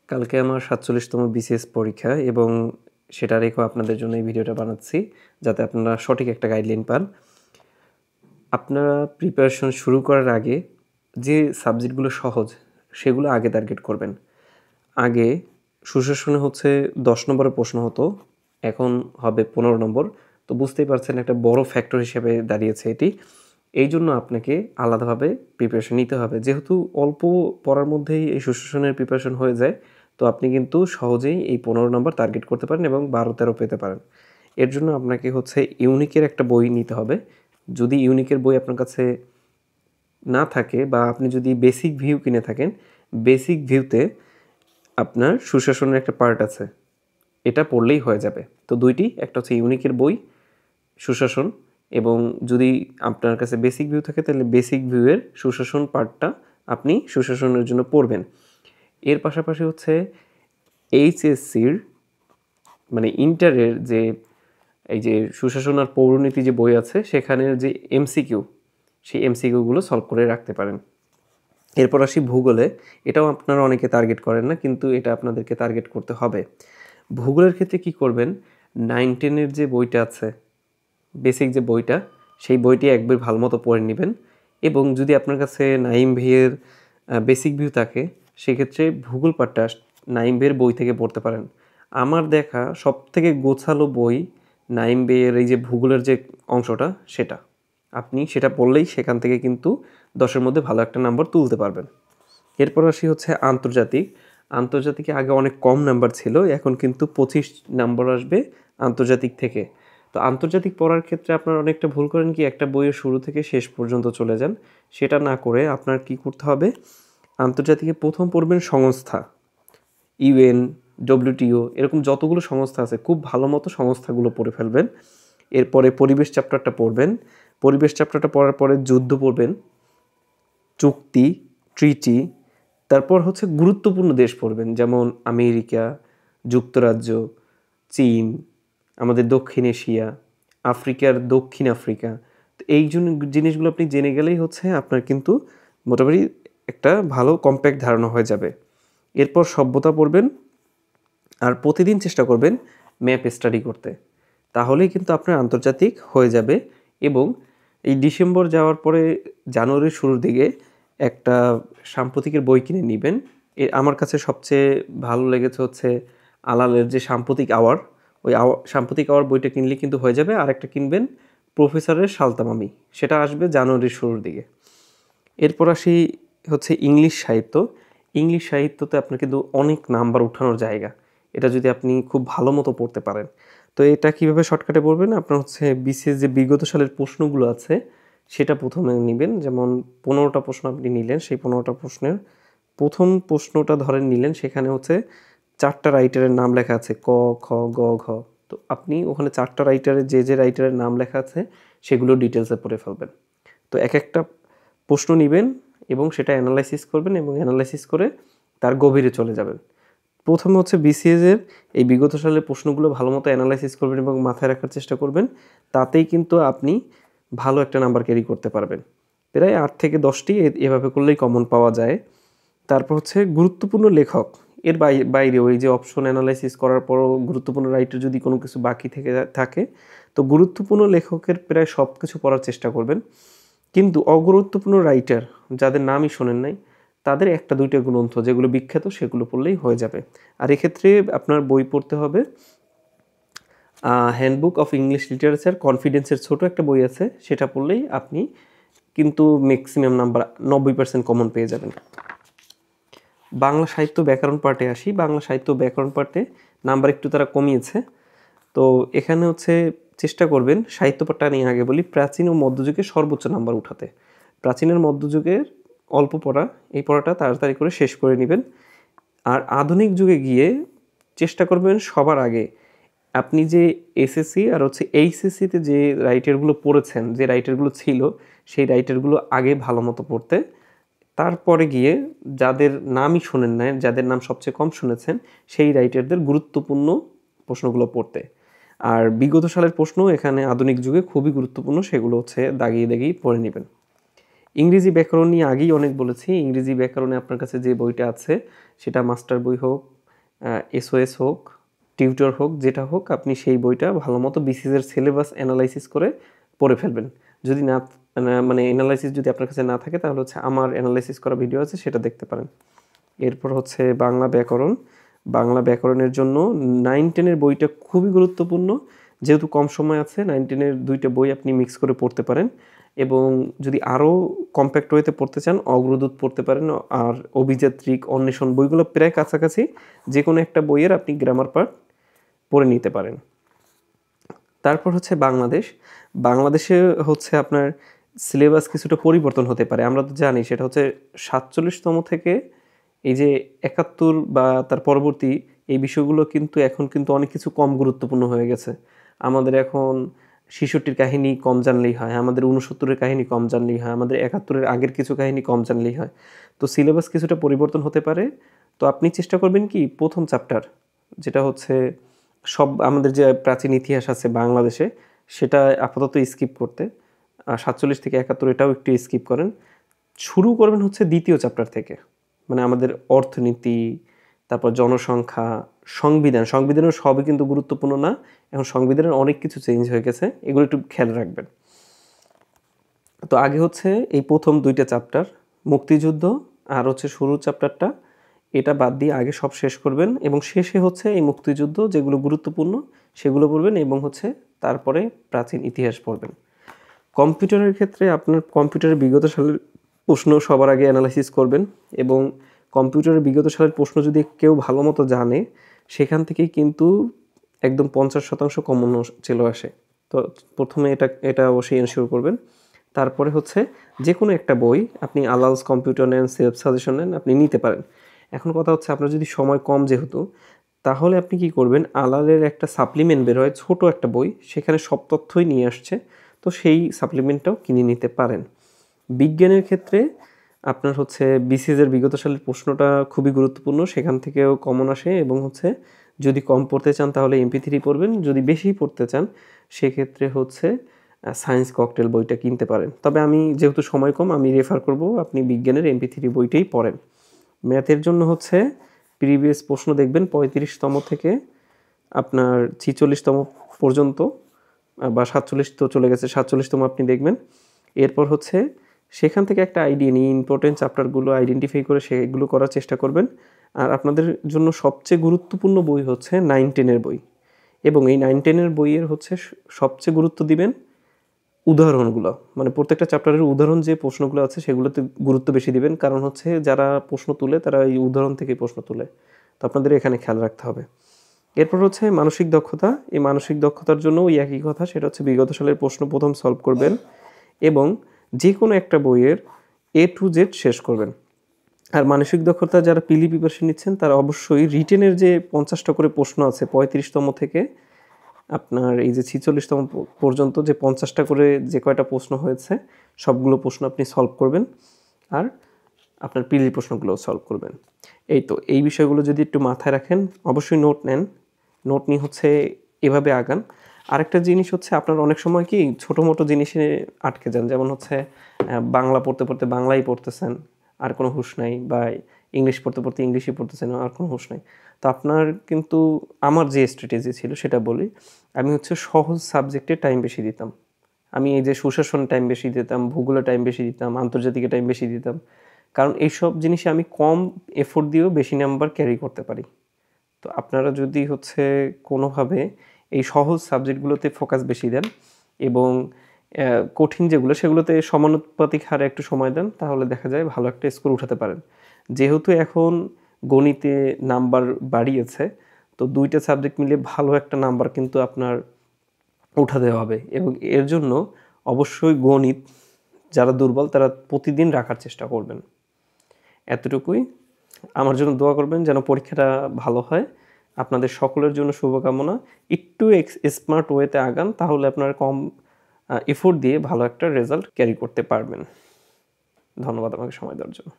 কালকে আমার ৪৭তম বিসিএস পরীক্ষা এবং সেটা রেখেও আপনাদের জন্য এই ভিডিওটা বানাচ্ছি যাতে আপনারা সঠিক একটা গাইডলাইন পান। আপনারা প্রিপারেশন শুরু করার আগে যে সাবজেক্টগুলো সহজ সেগুলো আগে টার্গেট করবেন। আগে সুশাসনে হচ্ছে ১০ নম্বরের প্রশ্ন হতো, এখন হবে ১৫ নম্বর। তো বুঝতেই পারছেন একটা বড় ফ্যাক্টর হিসেবে দাঁড়িয়েছে এটি। এই জন্য আপনাকে আলাদাভাবে প্রিপারেশন নিতে হবে। যেহেতু অল্প পড়ার মধ্যেই এই সুশাসনের প্রিপারেশন হয়ে যায়, তো আপনি কিন্তু সহজেই এই ১৫ নম্বর টার্গেট করতে পারেন এবং ১২-১৩ পেতে পারেন। এর জন্য আপনাকে হচ্ছে ইউনিকের একটা বই নিতে হবে। যদি ইউনিকের বই আপনার কাছে না থাকে বা আপনি যদি বেসিক ভিউ কিনে থাকেন, বেসিক ভিউতে আপনার সুশাসনের একটা পার্ট আছে, এটা পড়লেই হয়ে যাবে। তো দুইটি, একটা হচ্ছে ইউনিকের বই সুশাসন, এবং যদি আপনার কাছে বেসিক ভিউ থাকে তাহলে বেসিক ভিউয়ের সুশাসন পার্টটা আপনি সুশাসনের জন্য পড়বেন। এর পাশাপাশি হচ্ছে এইচএসসির মানে ইন্টারের যে এই যে সুশাসন আর পৌরনীতি যে বই আছে সেখানের যে এমসিকিউ, সেই এমসিকিউগুলো সলভ করে রাখতে পারেন। এরপর আসি ভূগোলে। এটাও আপনারা অনেকে টার্গেট করেন না, কিন্তু এটা আপনাদেরকে টার্গেট করতে হবে। ভূগোলের ক্ষেত্রে কি করবেন, 9-10-এর যে বইটা আছে, বেসিক যে বইটা, সেই বইটি একবার ভালো মতো পড়ে নেবেন। এবং যদি আপনার কাছে নাইম ভাইয়ের বেসিক ভিউ থাকে, সেক্ষেত্রে ভূগোল পাঠটা নাইম ভাইয়ের বই থেকে পড়তে পারেন। আমার দেখা সবথেকে গোছালো বই নাইম ভাইয়ের এই যে ভূগোলের যে অংশটা, সেটা আপনি সেটা পড়লেই সেখান থেকে কিন্তু 10-এর মধ্যে ভালো একটা নাম্বার তুলতে পারবেন। এরপর আসি হচ্ছে আন্তর্জাতিক। আন্তর্জাতিকে আগে অনেক কম নাম্বার ছিল, এখন কিন্তু 25 নাম্বার আসবে আন্তর্জাতিক থেকে। তো আন্তর্জাতিক পড়ার ক্ষেত্রে আপনারা অনেকটা ভুল করেন কি, একটা বইয়ের শুরু থেকে শেষ পর্যন্ত চলে যান। সেটা না করে আপনার কি করতে হবে, আন্তর্জাতিকে প্রথম পড়বেন সংস্থা, ইউএন, ডব্লিউটিও, এরকম যতগুলো সংস্থা আছে খুব ভালো মতো সংস্থাগুলো পড়ে ফেলবেন। এরপরে পরিবেশ চ্যাপ্টারটা পড়বেন। পরিবেশ চ্যাপ্টারটা পড়ার পরে যুদ্ধ পড়বেন, চুক্তি, ট্রিটি। তারপর হচ্ছে গুরুত্বপূর্ণ দেশ পড়বেন, যেমন আমেরিকা, যুক্তরাজ্য, চীন, আমাদের দক্ষিণ এশিয়া, আফ্রিকার দক্ষিণ আফ্রিকা। তো এই জন্য জিনিসগুলো আপনি জেনে গেলেই হচ্ছে আপনার কিন্তু মোটামুটি একটা ভালো কম্প্যাক্ট ধারণা হয়ে যাবে। এরপর সভ্যতা পড়বেন আর প্রতিদিন চেষ্টা করবেন ম্যাপ স্টাডি করতে, তাহলেই কিন্তু আপনার আন্তর্জাতিক হয়ে যাবে। এবং এই ডিসেম্বর যাওয়ার পরে জানুয়ারির শুরুর দিকে একটা সাম্প্রতিকের বই কিনে নেবেন। আমার কাছে সবচেয়ে ভালো লেগেছে হচ্ছে আলালের যে সাম্প্রতিক আওয়ার, ওই সাম্প্রতিক আওয়ার বইটা কিনলে কিন্তু হয়ে যাবে। আর একটা কিনবেন প্রফেসরের সালতামামি, সেটা আসবে জানুয়ারির শুরুর দিকে। এরপর আসি হচ্ছে ইংলিশ সাহিত্য। ইংলিশ সাহিত্যতে আপনার কিন্তু অনেক নাম্বার উঠানোর জায়গা, এটা যদি আপনি খুব ভালো মতো পড়তে পারেন। তো এটা কীভাবে শর্টকাটে পড়বেন, আপনার হচ্ছে বিসিএস যে বিগত সালের প্রশ্নগুলো আছে সেটা প্রথমে নেবেন। যেমন 15টা প্রশ্ন আপনি নিলেন, সেই 15টা প্রশ্নের প্রথম প্রশ্নটা ধরেন নিলেন, সেখানে হচ্ছে 4টা রাইটারের নাম লেখা আছে, ক, খ, গ, ঘ। তো আপনি ওখানে 4টা রাইটারের যে রাইটারের নাম লেখা আছে সেগুলো ডিটেলসে পড়ে ফেলবেন। তো এক একটা প্রশ্ন নেবেন এবং সেটা অ্যানালাইসিস করবেন এবং অ্যানালাইসিস করে তার গভীরে চলে যাবেন। প্রথমে হচ্ছে বিসিএসের এই বিগত সালের প্রশ্নগুলো ভালো মতো অ্যানালাইসিস করবেন এবং মাথায় রাখার চেষ্টা করবেন, তাতেই কিন্তু আপনি ভালো একটা নাম্বার ক্যারি করতে পারবেন। প্রায় 8 থেকে 10টি এভাবে করলেই কমন পাওয়া যায়। তারপর হচ্ছে গুরুত্বপূর্ণ লেখক, এর বাইরে ওই যে অপশন অ্যানালাইসিস করার পরও গুরুত্বপূর্ণ রাইটার যদি কোনো কিছু বাকি থেকে থাকে, তো গুরুত্বপূর্ণ লেখকের প্রায় সব কিছু পড়ার চেষ্টা করবেন। কিন্তু অগুরুত্বপূর্ণ রাইটার যাদের নামই শোনেন নাই, তাদের 1-2টা গ্রন্থ যেগুলো বিখ্যাত সেগুলো পড়লেই হয়ে যাবে। আর এক্ষেত্রে আপনার বই পড়তে হবে হ্যান্ডবুক অফ ইংলিশ লিটারেচার, কনফিডেন্সের ছোট একটা বই আছে, সেটা পড়লেই আপনি কিন্তু ম্যাক্সিমাম নাম্বার 90% কমন পেয়ে যাবেন। বাংলা সাহিত্য ব্যাকরণ পার্টে আসি। বাংলা সাহিত্য ব্যাকরণ পার্টে নাম্বার একটু তারা কমিয়েছে। তো এখানে হচ্ছে চেষ্টা করবেন, সাহিত্য পাঠটা নিয়ে আগে বলি, প্রাচীন ও মধ্যযুগে সর্বোচ্চ নাম্বার উঠাতে। প্রাচীনের মধ্যযুগের অল্প পড়া, এই পড়াটা তাড়াতাড়ি করে শেষ করে নেবেন। আর আধুনিক যুগে গিয়ে চেষ্টা করবেন সবার আগে আপনি যে এসএসসি আর হচ্ছে এইচএসসিতে যে রাইটারগুলো পড়েছেন, যে রাইটারগুলো ছিল, সেই রাইটারগুলো আগে ভালো মতো পড়তে। তারপরে গিয়ে যাদের নামই শোনেন নাই, যাদের নাম সবচেয়ে কম শুনেছেন, সেই রাইটারদের গুরুত্বপূর্ণ প্রশ্নগুলো পড়তে। আর বিগত সালের প্রশ্ন এখানে আধুনিক যুগে খুবই গুরুত্বপূর্ণ, সেগুলো হচ্ছে দাগিয়ে দাগিয়ে পড়ে নেবেন। ইংরেজি ব্যাকরণ নিয়ে আগেই অনেক বলেছি। ইংরেজি ব্যাকরণে আপনার কাছে যে বইটা আছে সেটা মাস্টার বই হোক, SOS হোক, টিউটর হোক, যেটা হোক, আপনি সেই বইটা ভালো মতো বিসিএসের সিলেবাস অ্যানালাইসিস করে পড়ে ফেলবেন। যদি না মানে অ্যানালাইসিস যদি আপনার কাছে না থাকে তাহলে হচ্ছে আমার অ্যানালাইসিস করা ভিডিও আছে, সেটা দেখতে পারেন। এরপর হচ্ছে বাংলা ব্যাকরণ। বাংলা ব্যাকরণের জন্য 9-10-এর বইটা খুবই গুরুত্বপূর্ণ। যেহেতু কম সময় আছে, 9-10-এর 2টা বই আপনি মিক্স করে পড়তে পারেন, এবং যদি আরও কম্প্যাক্ট ওয়েতে পড়তে চান অগ্রদূত পড়তে পারেন, আর অভিযাত্রিক, অন্বেষণ বইগুলো প্রায় কাছাকাছি। যে কোনো একটা বইয়ের আপনি গ্রামার পার্ট পড়ে নিতে পারেন। তারপর হচ্ছে বাংলাদেশ। বাংলাদেশে হচ্ছে আপনার সিলেবাস কিছুটা পরিবর্তন হতে পারে, আমরা তো জানি। সেটা হচ্ছে 47তম থেকে এই যে 71 বা তার পরবর্তী এই বিষয়গুলো কিন্তু এখন কিন্তু অনেক কিছু কম গুরুত্বপূর্ণ হয়ে গেছে। আমাদের এখন 66-র কাহিনী কম জানলেই হয়, আমাদের 69-এর কাহিনী কম জানলেই হয়, আমাদের 71-এর আগের কিছু কাহিনী কম জানলেই হয়। তো সিলেবাস কিছুটা পরিবর্তন হতে পারে। তো আপনি চেষ্টা করবেন কি প্রথম চ্যাপ্টার, যেটা হচ্ছে সব আমাদের যে প্রাচীন ইতিহাস আছে বাংলাদেশে, সেটা আপাতত স্কিপ করতে। 47 থেকে 71 এটাও একটু স্কিপ করেন। শুরু করবেন হচ্ছে দ্বিতীয় চ্যাপ্টার থেকে, মানে আমাদের অর্থনীতি, তারপর জনসংখ্যা, সংবিধানের সবই কিন্তু গুরুত্বপূর্ণ না। এখন সংবিধানের অনেক কিছু চেঞ্জ হয়ে গেছে, এগুলো একটু খেয়াল রাখবেন। তো আগে হচ্ছে এই প্রথম 2টা চ্যাপ্টার, মুক্তিযুদ্ধ আর হচ্ছে শুরুর চ্যাপ্টারটা, এটা বাদ দিয়ে আগে সব শেষ করবেন, এবং শেষে হচ্ছে এই মুক্তিযুদ্ধ যেগুলো গুরুত্বপূর্ণ সেগুলো পড়বেন, এবং হচ্ছে তারপরে প্রাচীন ইতিহাস পড়বেন। কম্পিউটারের ক্ষেত্রে আপনার কম্পিউটারের বিগত সালের প্রশ্ন সবার আগে অ্যানালাইসিস করবেন, এবং কম্পিউটারের বিগত সালের প্রশ্ন যদি কেউ ভালো মতো জানে, সেখান থেকেই কিন্তু একদম 50% কমন চলে আসে। তো প্রথমে এটা অবশ্যই এনশিওর করবেন। তারপরে হচ্ছে যে কোনো একটা বই, আপনি আলালস কম্পিউটার নেন, সেলফ সাজেশন নেন, আপনি নিতে পারেন। এখন কথা হচ্ছে আপনার যদি সময় কম যেহেতু, তাহলে আপনি কি করবেন, আলালের একটা সাপ্লিমেন্ট বের হয়, ছোট একটা বই, সেখানে সব তথ্যই নিয়ে আসছে, তো সেই সাপ্লিমেন্টটাও কিনে নিতে পারেন। বিজ্ঞানের ক্ষেত্রে আপনার হচ্ছে বিসিএসের বিগত সালের প্রশ্নটা খুবই গুরুত্বপূর্ণ, সেখান থেকেও কমন আসে, এবং হচ্ছে যদি কম পড়তে চান তাহলে MP3 পড়বেন, যদি বেশি পড়তে চান সেক্ষেত্রে হচ্ছে সায়েন্স ককটেল বইটা কিনতে পারেন। তবে আমি যেহেতু সময় কম, আমি রেফার করব আপনি বিজ্ঞানের MP3 বইটাই পড়েন। ম্যাথের জন্য হচ্ছে প্রিভিয়াস প্রশ্ন দেখবেন 35তম থেকে আপনার 46তম পর্যন্ত, বা 47 তো চলে গেছে, 47তম আপনি দেখবেন। এরপর হচ্ছে সেখান থেকে একটা আইডিয়া নিয়ে ইম্পর্টেন্ট চ্যাপ্টারগুলো আইডেন্টিফাই করে সেগুলো করার চেষ্টা করবেন। আর আপনাদের জন্য সবচেয়ে গুরুত্বপূর্ণ বই হচ্ছে 9-10-এর বই, এবং এই 9-10-এর বইয়ের হচ্ছে সবচেয়ে গুরুত্ব দিবেন উদাহরণগুলো, মানে প্রত্যেকটা চ্যাপ্টারের উদাহরণ যে প্রশ্নগুলো আছে সেগুলোতে গুরুত্ব বেশি দিবেন, কারণ হচ্ছে যারা প্রশ্ন তুলে তারা এই উদাহরণ থেকে প্রশ্ন তুলে। তো আপনাদের এখানে খেয়াল রাখতে হবে। এরপর হচ্ছে মানসিক দক্ষতা। এই মানসিক দক্ষতার জন্য ওই একই কথা, সেটা হচ্ছে বিগত সালের প্রশ্ন প্রথম সলভ করবেন, এবং যে কোনো একটা বইয়ের A to Z শেষ করবেন। আর মানসিক দক্ষতা যারা পিলি প্রিপারেশন নিচ্ছেন তারা অবশ্যই রিটেনের যে 50টা করে প্রশ্ন আছে 35তম থেকে আপনার এই যে 46তম পর্যন্ত যে 50টা করে যে কয়টা প্রশ্ন হয়েছে সবগুলো প্রশ্ন আপনি সলভ করবেন, আর আপনার পিলি প্রশ্নগুলোও সলভ করবেন। এই তো এই বিষয়গুলো যদি একটু মাথায় রাখেন, অবশ্যই নোট নেন, নোট নিয়ে হচ্ছে এভাবে আগান। আরেকটা জিনিস হচ্ছে আপনার অনেক সময় কি ছোটো মোটো জিনিসে আটকে যান, যেমন হচ্ছে বাংলা পড়তে পড়তে বাংলাই পড়তেছেন, আর কোনো হুঁশ নাই, বা ইংলিশ পড়তে পড়তে ইংলিশই পড়তেছেন, আর কোনো হুঁশ নাই। তো আপনার কিন্তু আমার যে স্ট্র্যাটেজি ছিল সেটা বলি, আমি হচ্ছে সহজ সাবজেক্টে টাইম বেশি দিতাম। আমি এই যে সুশাসন টাইম বেশি দিতাম, ভূগোলে টাইম বেশি দিতাম, আন্তর্জাতিকে টাইম বেশি দিতাম, কারণ এইসব জিনিসে আমি কম এফোর্ট দিয়েও বেশি নাম্বার ক্যারি করতে পারি। তো আপনারা যদি হচ্ছে কোনোভাবে এই সহজ সাবজেক্টগুলোতে ফোকাস বেশি দেন, এবং কঠিন যেগুলো সেগুলোতে সমানুপাতিক হারে একটু সময় দেন, তাহলে দেখা যায় ভালো একটা স্কোর উঠাতে পারেন। যেহেতু এখন গণিতে নাম্বার বাড়িয়েছে, তো 2টা সাবজেক্ট মিলে ভালো একটা নাম্বার কিন্তু আপনার উঠাতে হবে, এবং এর জন্য অবশ্যই গণিত যারা দুর্বল তারা প্রতিদিন রাখার চেষ্টা করবেন। এতটুকুই। আমার জন্য দোয়া করবেন যেন পরীক্ষাটা ভালো হয়। আপনাদের সকলের জন্য শুভকামনা। একটু স্মার্ট ওয়েতে আগান, তাহলে আপনারা কম এফোর্ট দিয়ে ভালো একটা রেজাল্ট ক্যারি করতে পারবেন। ধন্যবাদ আমাকে সময় দেওয়ার জন্য।